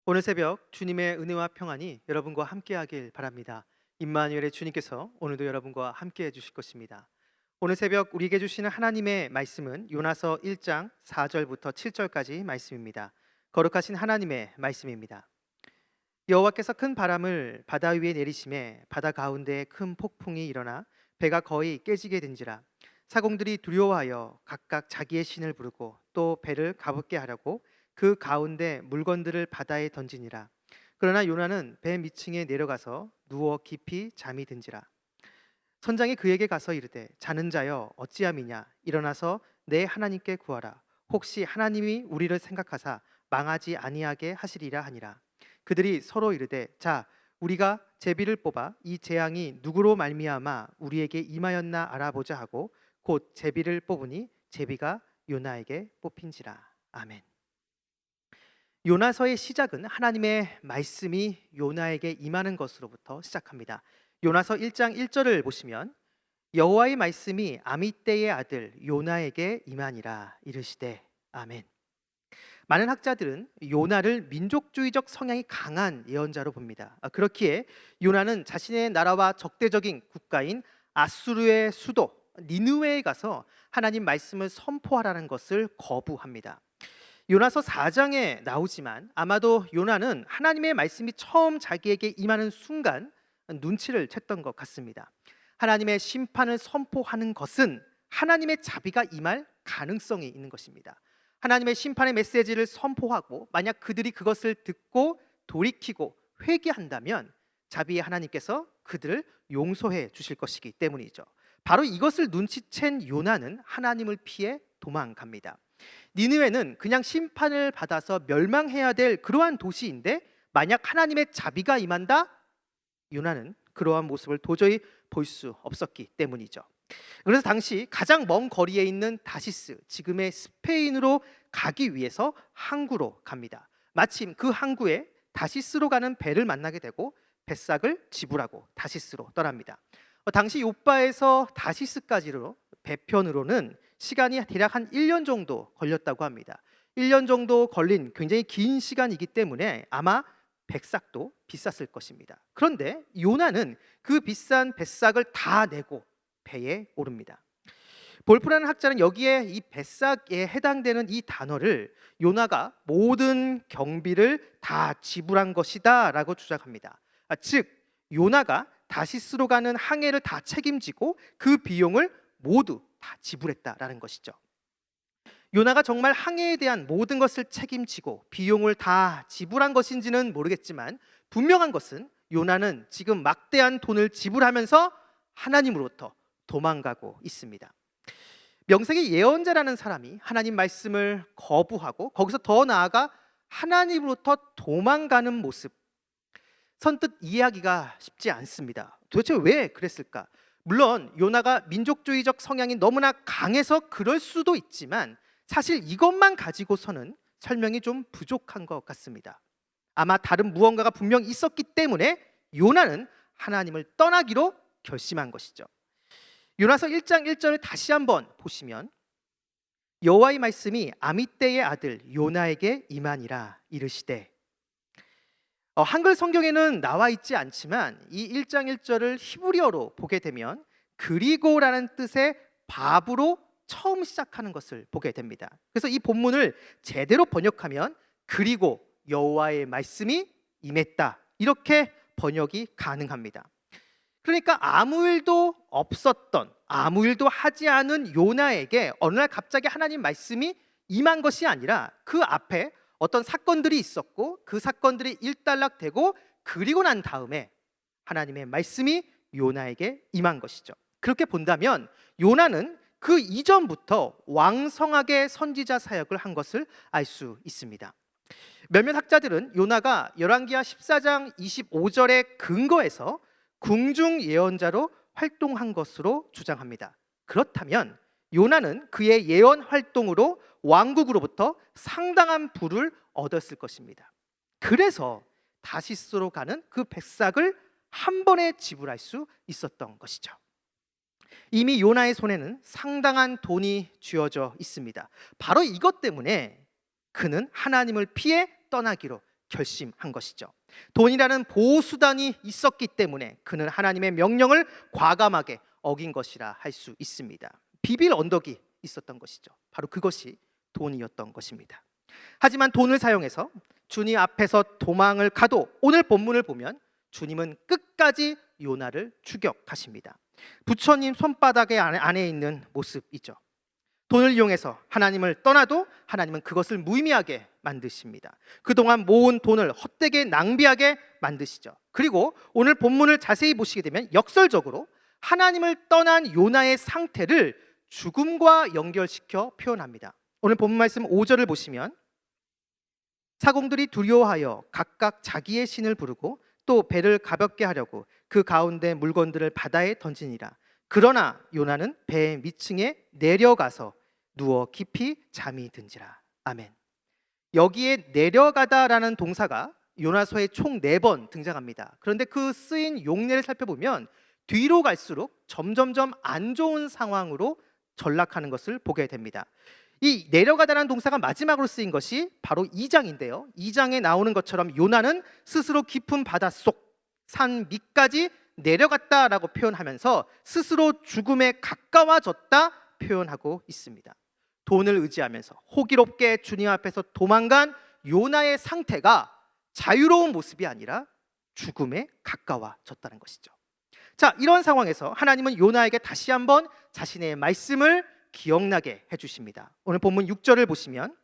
오늘 새벽 주님의 은혜와 평안이 여러분과 함께하길 바랍니다. 임마누엘의 주님께서 오늘도 여러분과 함께해 주실 것입니다. 오늘 새벽 우리에게 주시는 하나님의 말씀은 요나서 1장 4절부터 7절까지 말씀입니다. 거룩하신 하나님의 말씀입니다. 여호와께서 큰 바람을 바다 위에 내리심에 바다 가운데에 큰 폭풍이 일어나 배가 거의 깨지게 된지라. 사공들이 두려워하여 각각 자기의 신을 부르고 또 배를 가볍게 하려고 그 가운데 물건들을 바다에 던지니라. 그러나 요나는 배 밑층에 내려가서 누워 깊이 잠이 든지라. 선장이 그에게 가서 이르되 자는 자여 어찌함이냐, 일어나서 내 하나님께 구하라. 혹시 하나님이 우리를 생각하사 망하지 아니하게 하시리라 하니라. 그들이 서로 이르되 자 우리가 제비를 뽑아 이 재앙이 누구로 말미암아 우리에게 임하였나 알아보자 하고 곧 제비를 뽑으니 제비가 요나에게 뽑힌지라. 아멘. 요나서의 시작은 하나님의 말씀이 요나에게 임하는 것으로부터 시작합니다. 요나서 1장 1절을 보시면 여호와의 말씀이 아미떼의 아들 요나에게 임하니라 이르시되. 아멘. 많은 학자들은 요나를 민족주의적 성향이 강한 예언자로 봅니다. 그렇기에 요나는 자신의 나라와 적대적인 국가인 아수르의 수도 니느웨에 가서 하나님 말씀을 선포하라는 것을 거부합니다. 요나서 4장에 나오지만 아마도 요나는 하나님의 말씀이 처음 자기에게 임하는 순간 눈치를 챘던 것 같습니다. 하나님의 심판을 선포하는 것은 하나님의 자비가 임할 가능성이 있는 것입니다. 하나님의 심판의 메시지를 선포하고 만약 그들이 그것을 듣고 돌이키고 회개한다면 자비의 하나님께서 그들을 용서해 주실 것이기 때문이죠. 바로 이것을 눈치챈 요나는 하나님을 피해 도망갑니다. 니느웨는 그냥 심판을 받아서 멸망해야 될 그러한 도시인데 만약 하나님의 자비가 임한다? 요나는 그러한 모습을 도저히 볼 수 없었기 때문이죠. 그래서 당시 가장 먼 거리에 있는 다시스, 지금의 스페인으로 가기 위해서 항구로 갑니다. 마침 그 항구에 다시스로 가는 배를 만나게 되고 뱃삭을 지불하고 다시스로 떠납니다. 당시 요빠에서 다시스까지로 배편으로는 시간이 대략 한 1년 정도 걸렸다고 합니다. 1년 정도 걸린 굉장히 긴 시간이기 때문에 아마 백삭도 비쌌을 것입니다. 그런데 요나는 그 비싼 뱃삭을 다 내고 배에 오릅니다. 볼프라는 학자는 여기에 이 뱃삭에 해당되는 이 단어를 요나가 모든 경비를 다 지불한 것이다 라고 주장합니다. 즉 요나가 다시스로 가는 항해를 다 책임지고 그 비용을 모두 다 지불했다라는 것이죠. 요나가 정말 항해에 대한 모든 것을 책임지고 비용을 다 지불한 것인지는 모르겠지만 분명한 것은 요나는 지금 막대한 돈을 지불하면서 하나님으로부터 도망가고 있습니다. 명색의 예언자라는 사람이 하나님 말씀을 거부하고 거기서 더 나아가 하나님으로부터 도망가는 모습, 선뜻 이해하기가 쉽지 않습니다. 도대체 왜 그랬을까? 물론 요나가 민족주의적 성향이 너무나 강해서 그럴 수도 있지만 사실 이것만 가지고서는 설명이 좀 부족한 것 같습니다. 아마 다른 무언가가 분명 있었기 때문에 요나는 하나님을 떠나기로 결심한 것이죠. 요나서 1장 1절을 다시 한번 보시면 여호와의 말씀이 아미떼의 아들 요나에게 임하니라 이르시되. 한글 성경에는 나와 있지 않지만 이 1장 1절을 히브리어로 보게 되면 그리고라는 뜻의 밥으로 처음 시작하는 것을 보게 됩니다. 그래서 이 본문을 제대로 번역하면 그리고 여호와의 말씀이 임했다 이렇게 번역이 가능합니다. 그러니까 아무 일도 없었던, 아무 일도 하지 않은 요나에게 어느 날 갑자기 하나님 말씀이 임한 것이 아니라 그 앞에 어떤 사건들이 있었고 그 사건들이 일단락되고 그리고 난 다음에 하나님의 말씀이 요나에게 임한 것이죠. 그렇게 본다면 요나는 그 이전부터 왕성하게 선지자 사역을 한 것을 알 수 있습니다. 몇몇 학자들은 요나가 열왕기하 14장 25절의 근거에서 궁중 예언자로 활동한 것으로 주장합니다. 그렇다면 요나는 그의 예언 활동으로 왕국으로부터 상당한 부를 얻었을 것입니다. 그래서 다시스로 가는 그 뱃삭을 한 번에 지불할 수 있었던 것이죠. 이미 요나의 손에는 상당한 돈이 쥐어져 있습니다. 바로 이것 때문에 그는 하나님을 피해 떠나기로 결심한 것이죠. 돈이라는 보호수단이 있었기 때문에 그는 하나님의 명령을 과감하게 어긴 것이라 할 수 있습니다. 비빌 언덕이 있었던 것이죠. 바로 그것이 돈이었던 것입니다. 하지만 돈을 사용해서 주님 앞에서 도망을 가도 오늘 본문을 보면 주님은 끝까지 요나를 추격하십니다. 부처님 손바닥에 안에 있는 모습이죠. 돈을 이용해서 하나님을 떠나도 하나님은 그것을 무의미하게 만드십니다. 그동안 모은 돈을 헛되게 낭비하게 만드시죠. 그리고 오늘 본문을 자세히 보시게 되면 역설적으로 하나님을 떠난 요나의 상태를 죽음과 연결시켜 표현합니다. 오늘 본문 말씀 5절을 보시면 사공들이 두려워하여 각각 자기의 신을 부르고 또 배를 가볍게 하려고 그 가운데 물건들을 바다에 던지니라. 그러나 요나는 배의 밑층에 내려가서 누워 깊이 잠이 든지라. 아멘. 여기에 내려가다라는 동사가 요나서에 총 4번 등장합니다. 그런데 그 쓰인 용례를 살펴보면 뒤로 갈수록 점점점 안 좋은 상황으로 전락하는 것을 보게 됩니다. 이 내려가다라는 동사가 마지막으로 쓰인 것이 바로 2장인데요. 2장에 나오는 것처럼 요나는 스스로 깊은 바닷속 산 밑까지 내려갔다라고 표현하면서 스스로 죽음에 가까워졌다 표현하고 있습니다. 돈을 의지하면서 호기롭게 주님 앞에서 도망간 요나의 상태가 자유로운 모습이 아니라 죽음에 가까워졌다는 것이죠. 자, 이런 상황에서 하나님은 요나에게 다시 한번 자신의 말씀을 기억나게 해주십니다. 오늘 본문 6절을 보시면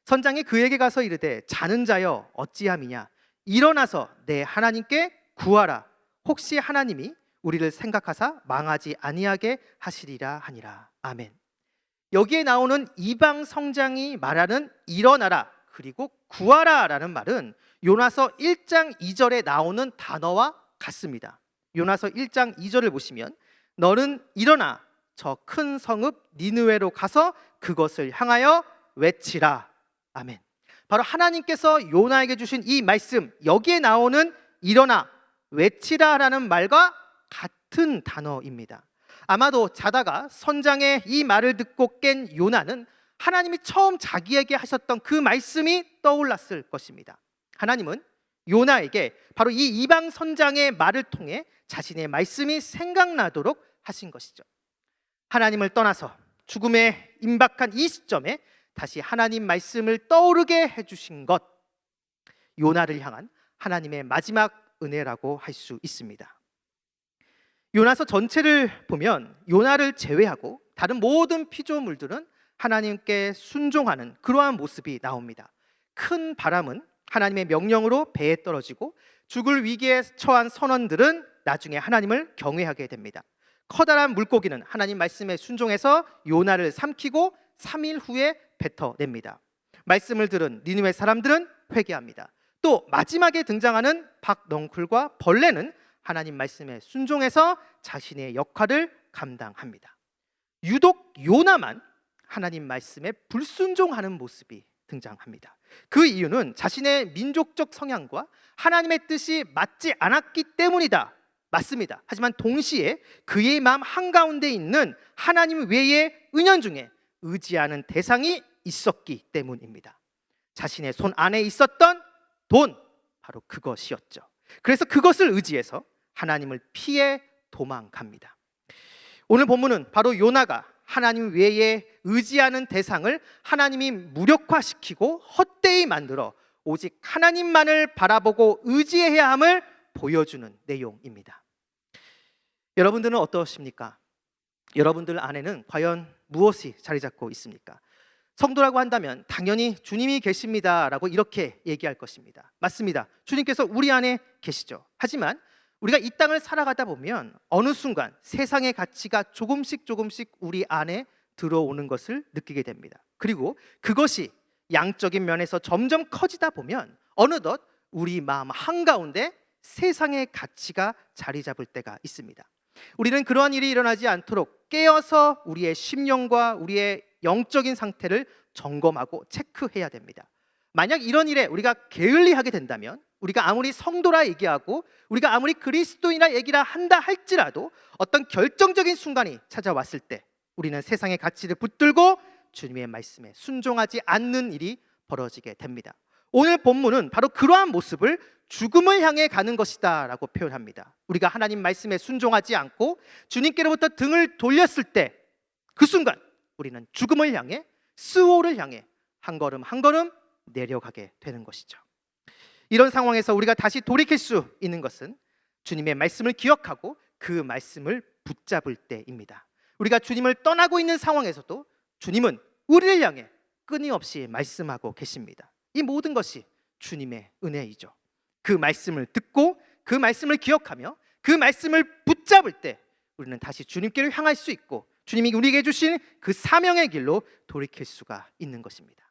선장이 그에게 가서 이르되 자는 자여 어찌함이냐 일어나서 내 하나님께 구하라. 혹시 하나님이 우리를 생각하사 망하지 아니하게 하시리라 하니라. 아멘. 여기에 나오는 이방 성장이 말하는 일어나라 그리고 구하라라는 말은 요나서 1장 2절에 나오는 단어와 같습니다. 요나서 1장 2절을 보시면 너는 일어나 저 큰 성읍 니느웨로 가서 그것을 향하여 외치라. 아멘. 바로 하나님께서 요나에게 주신 이 말씀, 여기에 나오는 일어나 외치라라는 말과 같은 단어입니다. 아마도 자다가 선장의 이 말을 듣고 깬 요나는 하나님이 처음 자기에게 하셨던 그 말씀이 떠올랐을 것입니다. 하나님은 요나에게 바로 이 이방 선장의 말을 통해 자신의 말씀이 생각나도록 하신 것이죠. 하나님을 떠나서 죽음에 임박한 이 시점에 다시 하나님 말씀을 떠오르게 해주신 것, 요나를 향한 하나님의 마지막 은혜라고 할 수 있습니다. 요나서 전체를 보면 요나를 제외하고 다른 모든 피조물들은 하나님께 순종하는 그러한 모습이 나옵니다. 큰 바람은 하나님의 명령으로 배에 떨어지고 죽을 위기에 처한 선원들은 나중에 하나님을 경외하게 됩니다. 커다란 물고기는 하나님 말씀에 순종해서 요나를 삼키고 3일 후에 뱉어냅니다. 말씀을 들은 니느웨 사람들은 회개합니다. 또 마지막에 등장하는 박넝쿨과 벌레는 하나님 말씀에 순종해서 자신의 역할을 감당합니다. 유독 요나만 하나님 말씀에 불순종하는 모습이 등장합니다. 그 이유는 자신의 민족적 성향과 하나님의 뜻이 맞지 않았기 때문이다. 맞습니다. 하지만 동시에 그의 마음 한가운데 있는 하나님 외의 은연중에 의지하는 대상이 있었기 때문입니다. 자신의 손 안에 있었던 돈, 바로 그것이었죠. 그래서 그것을 의지해서 하나님을 피해 도망갑니다. 오늘 본문은 바로 요나가 하나님 외에 의지하는 대상을 하나님이 무력화시키고 헛되이 만들어 오직 하나님만을 바라보고 의지해야 함을 보여주는 내용입니다. 여러분들은 어떠십니까? 여러분들 안에는 과연 무엇이 자리 잡고 있습니까? 성도라고 한다면 당연히 주님이 계십니다라고 이렇게 얘기할 것입니다. 맞습니다. 주님께서 우리 안에 계시죠. 하지만 우리가 이 땅을 살아가다 보면 어느 순간 세상의 가치가 조금씩 우리 안에 들어오는 것을 느끼게 됩니다. 그리고 그것이 양적인 면에서 점점 커지다 보면 어느덧 우리 마음 한가운데 세상의 가치가 자리 잡을 때가 있습니다. 우리는 그러한 일이 일어나지 않도록 깨어서 우리의 심령과 우리의 영적인 상태를 점검하고 체크해야 됩니다. 만약 이런 일에 우리가 게을리하게 된다면 우리가 아무리 성도라 얘기하고 우리가 아무리 그리스도인이라 얘기라 한다 할지라도 어떤 결정적인 순간이 찾아왔을 때 우리는 세상의 가치를 붙들고 주님의 말씀에 순종하지 않는 일이 벌어지게 됩니다. 오늘 본문은 바로 그러한 모습을 죽음을 향해 가는 것이다 라고 표현합니다. 우리가 하나님 말씀에 순종하지 않고 주님께로부터 등을 돌렸을 때 그 순간 우리는 죽음을 향해, 스오를 향해 한 걸음 한 걸음 내려가게 되는 것이죠. 이런 상황에서 우리가 다시 돌이킬 수 있는 것은 주님의 말씀을 기억하고 그 말씀을 붙잡을 때입니다. 우리가 주님을 떠나고 있는 상황에서도 주님은 우리를 향해 끊임없이 말씀하고 계십니다. 이 모든 것이 주님의 은혜이죠. 그 말씀을 듣고 그 말씀을 기억하며 그 말씀을 붙잡을 때 우리는 다시 주님께로 향할 수 있고 주님이 우리에게 주신 그 사명의 길로 돌이킬 수가 있는 것입니다.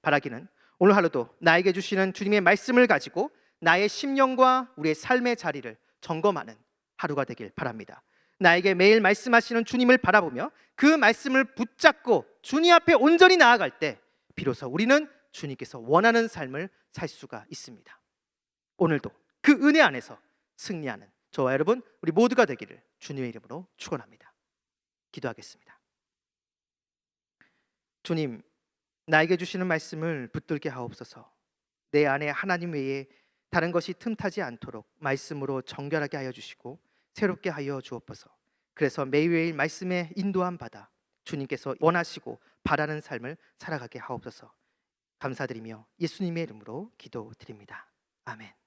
바라기는 오늘 하루도 나에게 주시는 주님의 말씀을 가지고 나의 심령과 우리의 삶의 자리를 점검하는 하루가 되길 바랍니다. 나에게 매일 말씀하시는 주님을 바라보며 그 말씀을 붙잡고 주님 앞에 온전히 나아갈 때 비로소 우리는 주님께서 원하는 삶을 살 수가 있습니다. 오늘도 그 은혜 안에서 승리하는 저와 여러분 우리 모두가 되기를 주님의 이름으로 축원합니다. 기도하겠습니다. 주님, 나에게 주시는 말씀을 붙들게 하옵소서. 내 안에 하나님 외에 다른 것이 틈타지 않도록 말씀으로 정결하게 하여 주시고 새롭게 하여 주옵소서. 그래서 매일매일 말씀에 인도함 받아 주님께서 원하시고 바라는 삶을 살아가게 하옵소서. 감사드리며 예수님의 이름으로 기도드립니다. 아멘.